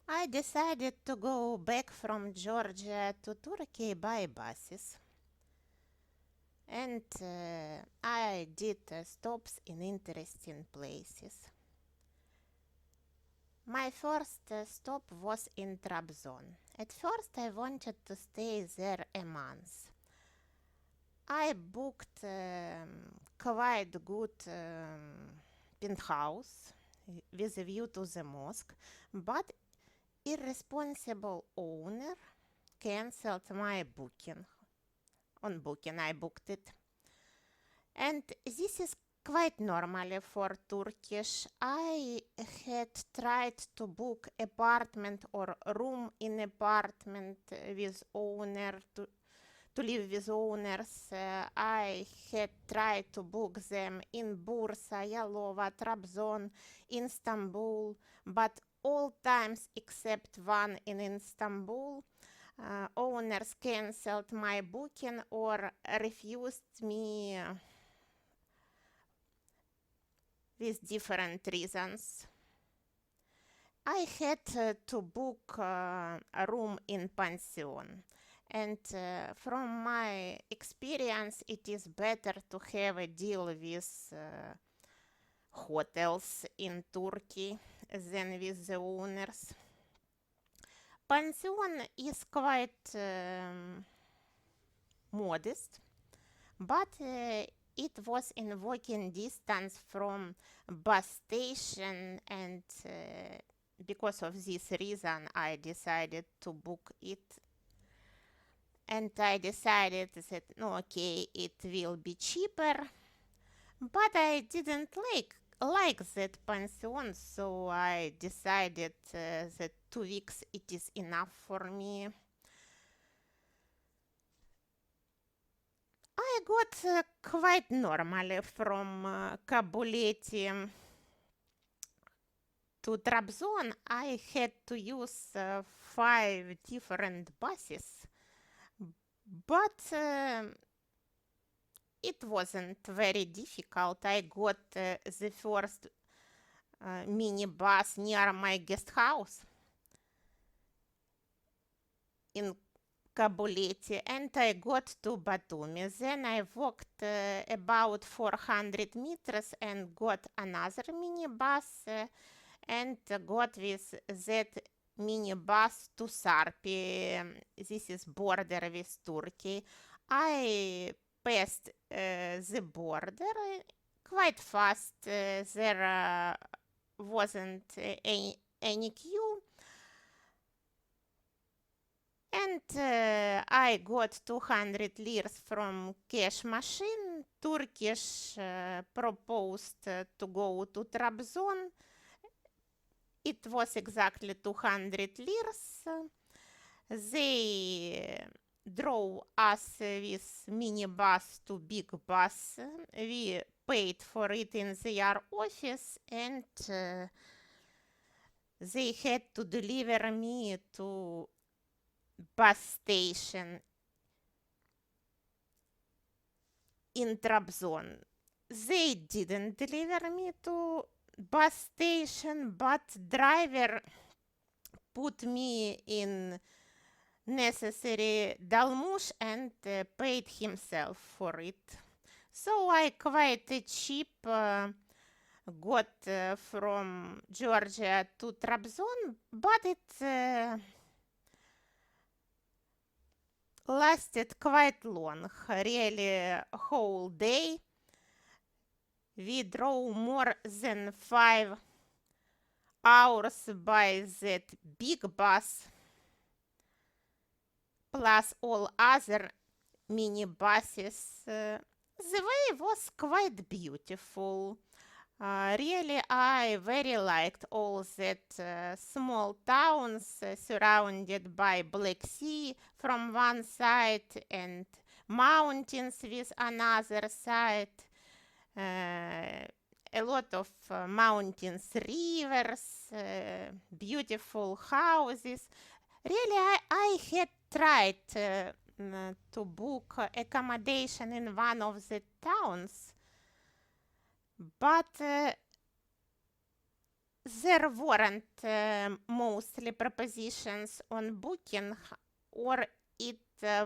I decided to go back from Georgia to Turkey by buses. And I did stops in interesting places. My first stop was in Trabzon. At first, I wanted to stay there a month. I booked quite good penthouse with a view to the mosque, but irresponsible owner cancelled my booking. On booking, I booked it. And this is quite normal for Turkish. I had tried to book apartment or room in apartment with owner to live with owners. I had tried to book them in Bursa, Yalova, Trabzon, Istanbul, but all times except one in Istanbul, owners cancelled my booking or refused me with different reasons. I had to book a room in pension. And from my experience, it is better to have a deal with hotels in Turkey than with the owners. Pension is quite modest, but it was in walking distance from bus station, and because of this reason I decided to book it. And I decided that no, okay, it will be cheaper, but I didn't like that pension, so I decided that 2 weeks it is enough for me. I got quite normally from Kabuleti to Trabzon. I had to use 5 different buses, but it wasn't very difficult. I got the first minibus near my guest house in Kabuleti, and I got to Batumi. Then I walked about 400 meters and got another minibus and got with that minibus to Sarpi. This is border with Turkey. I passed the border quite fast. There wasn't any queue. And I got 200 liras from cash machine. Turkish proposed to go to Trabzon. It was exactly 200 liras. They drove us with minibus to big bus. We paid for it in their office, and they had to deliver me to bus station in Trabzon. They didn't deliver me to bus station, but driver put me in necessary dalmush and paid himself for it. So I quite cheap got from Georgia to Trabzon, but it lasted quite long, really whole day. We drove more than 5 hours by that big bus, plus all other minibuses. The way was quite beautiful. Really, I very liked all that small towns surrounded by Black Sea from one side and mountains with another side. A lot of mountains, rivers, beautiful houses. Really, I had tried to book accommodation in one of the towns, but there weren't mostly prepositions on booking, or it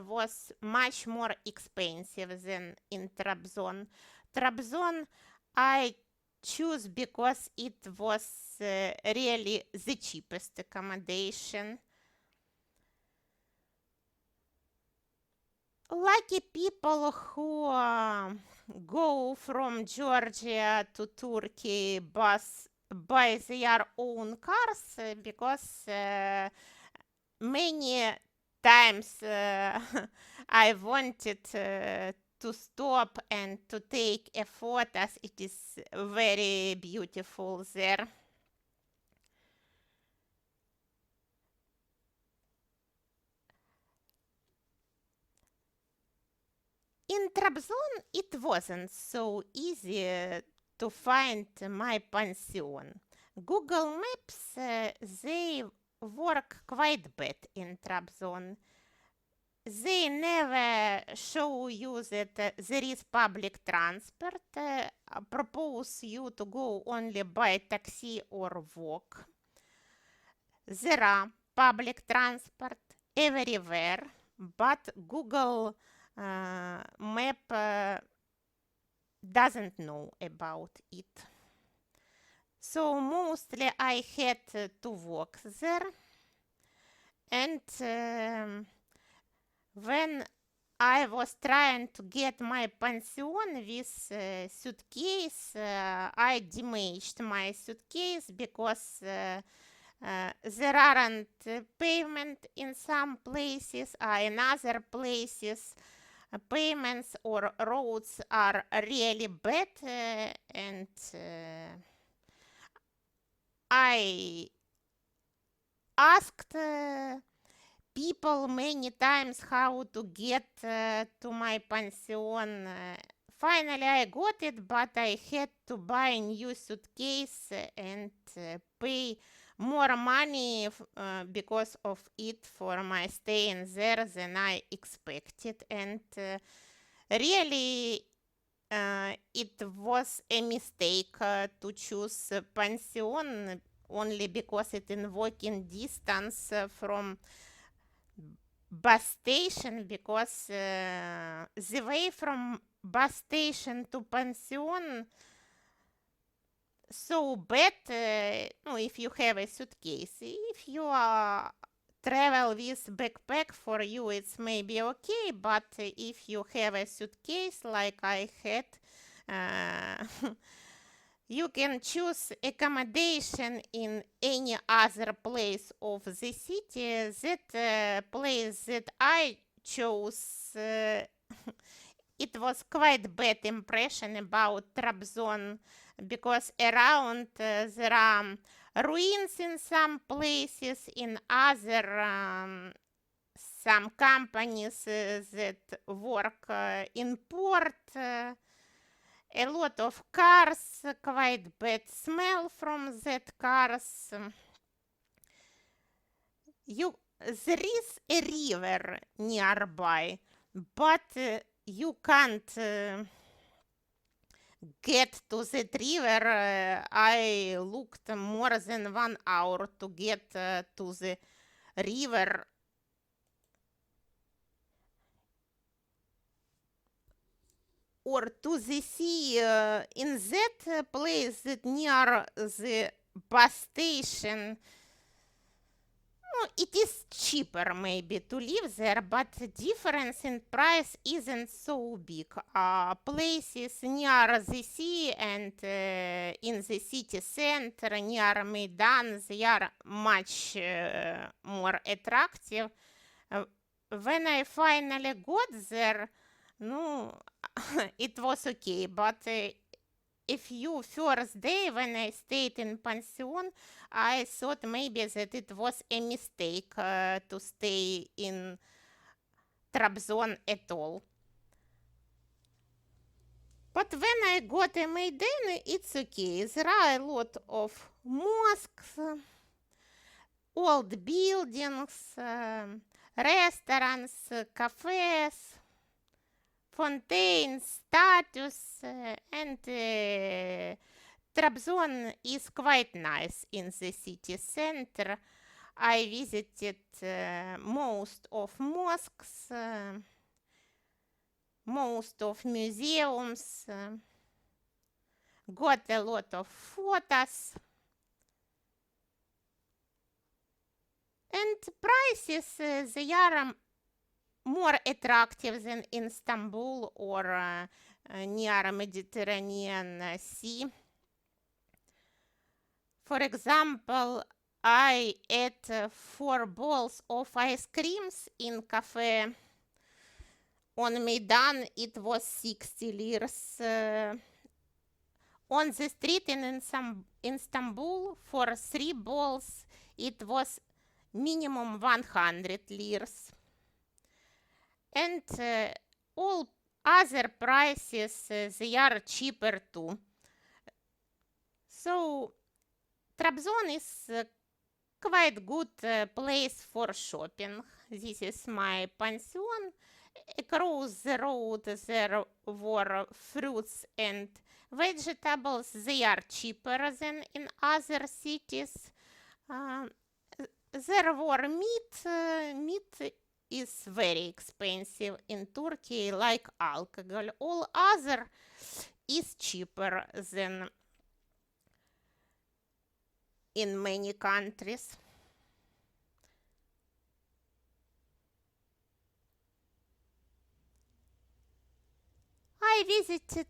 was much more expensive than in Trabzon. Trabzon I choose because it was really the cheapest accommodation. Lucky people who go from Georgia to Turkey by their own cars because many times I wanted to stop and to take a photo. It is very beautiful there. In Trabzon, it wasn't so easy to find my pension. Google Maps, they work quite bad in Trabzon. They never show you that there is public transport, propose you to go only by taxi or walk. There are public transport everywhere, but Google Map doesn't know about it. So mostly I had to walk there, and when I was trying to get my pension with suitcase, I damaged my suitcase because there aren't pavement in some places, in other places payments or roads are really bad, and I asked people many times how to get to my pension. Finally, I got it, but I had to buy a new suitcase and pay more money because of it for my stay in there than I expected. And really, it was a mistake to choose pension only because it's in walking distance from bus station, because the way from bus station to pension so bad. If you have a suitcase, if you travel with backpack, for you it's maybe okay, but if you have a suitcase like I had, you can choose accommodation in any other place of the city. That place that I chose, it was quite bad impression about Trabzon, because around there are ruins in some places, in other some companies that work in port. A lot of cars, quite bad smell from that cars. There is a river nearby, but you can't get to that river. I looked more than 1 hour to get to the river. Or to the sea. In that place that near the bus station, it is cheaper maybe to live there, but the difference in price isn't so big. Places near the sea and in the city center near Maidan, they are much more attractive. When I finally got there, no, it was okay, but if you first day when I stayed in pension, I thought maybe that it was a mistake to stay in Trabzon at all. But when I got a Maidan, it's okay. There are a lot of mosques, old buildings, restaurants, cafes, fountains, statues, and Trabzon is quite nice in the city center. I visited most of mosques, most of museums, got a lot of photos. And prices, they are more attractive than in Istanbul or near Mediterranean Sea. For example, I ate 4 bowls of ice creams in cafe on Maidan. It was 60 liras. On the street in Istanbul, for 3 bowls, it was minimum 100 liras. And all other prices, they are cheaper too. So Trabzon is quite good place for shopping. This is my pension. Across the road there were fruits and vegetables. They are cheaper than in other cities. There were meat. Meat is very expensive in Turkey, like alcohol. All other is cheaper than in many countries. I visited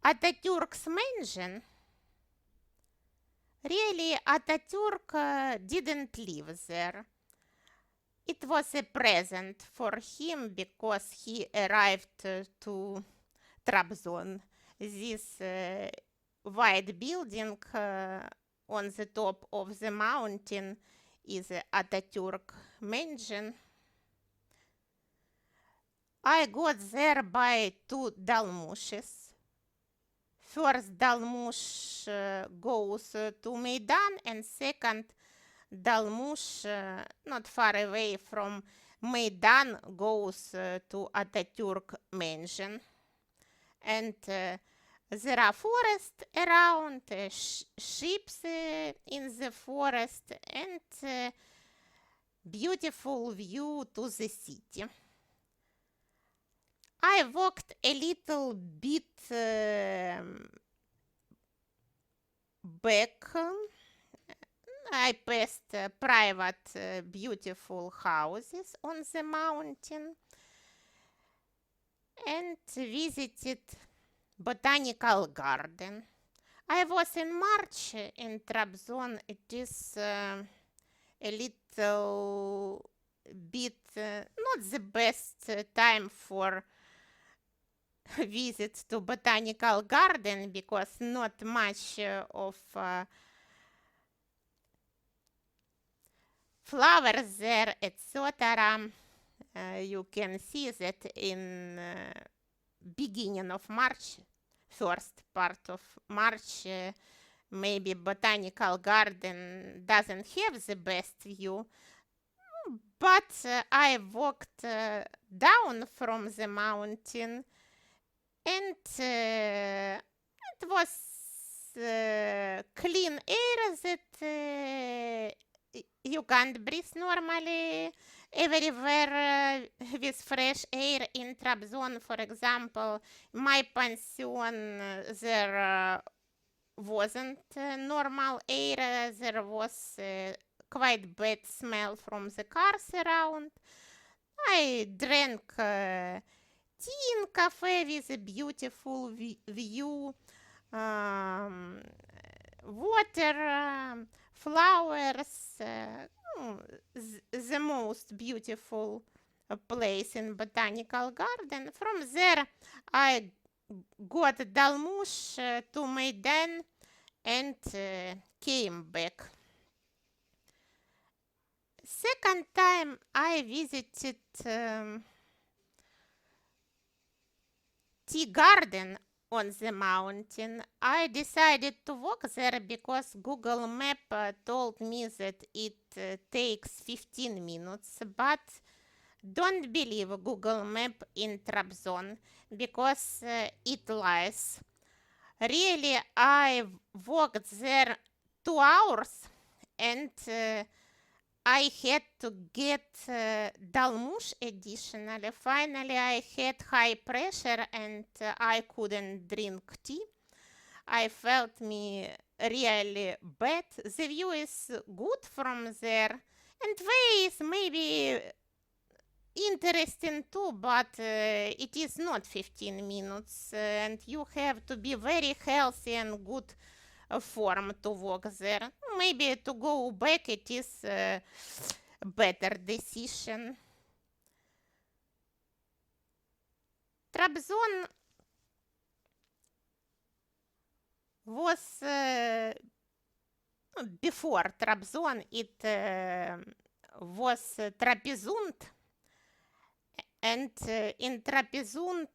Atatürk's mansion. Really, Atatürk didn't live there. It was a present for him because he arrived to Trabzon. This white building on the top of the mountain is Atatürk mansion. I got there by 2 dalmushes. First dalmush goes to Maidan, and second dalmush, not far away from Maidan, goes to Atatürk mansion. And there are forests around, ships in the forest, and beautiful view to the city. I walked a little bit back. I passed private beautiful houses on the mountain and visited botanical garden. I was in March in Trabzon. It is a little bit not the best time for visit to botanical garden because not much of flowers there, etc. You can see that in beginning of March, first part of March, maybe botanical garden doesn't have the best view. But I walked down from the mountain, and it was clean air that you can't breathe normally everywhere with fresh air in Trabzon. For example, my pension, there wasn't normal air. There was quite bad smell from the cars around. I drank tea in cafe with a beautiful view, water, flowers, the most beautiful place in botanical garden. From there, I got dalmush to Maidan and came back. Second time I visited tea garden on the mountain. I decided to walk there because Google Map told me that it takes 15 minutes, but don't believe Google Map in Trabzon because it lies. Really, I walked there 2 hours and I had to get Dalmush additionally. Finally, I had high pressure and I couldn't drink tea. I felt me really bad. The view is good from there, and way is maybe interesting too, but it is not 15 minutes, and you have to be very healthy and good form to walk there. Maybe to go back it is a better decision. Trabzon was before Trabzon it was Trapezund, and in Trapezund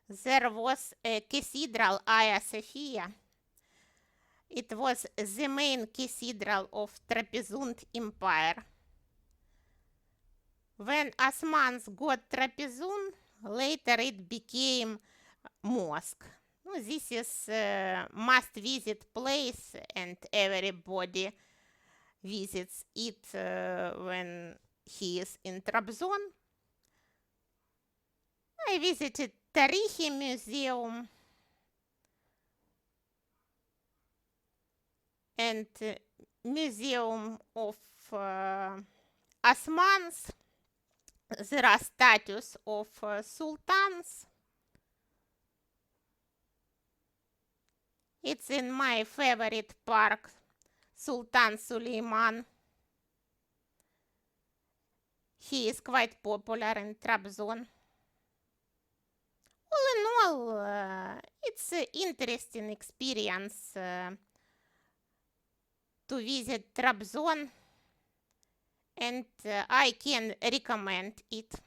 there was a cathedral Hagia Sophia. It was the main cathedral of Trapezund Empire. When Osmans got Trapezund, later it became mosque. This is must-visit place, and everybody visits it when he is in Trabzon. I visited Tarihi Museum and Museum of Osmans. There are statues of sultans. It's in my favorite park, Sultan Suleiman. He is quite popular in Trabzon. All in all, it's an interesting experience to visit Trabzon, and I can recommend it.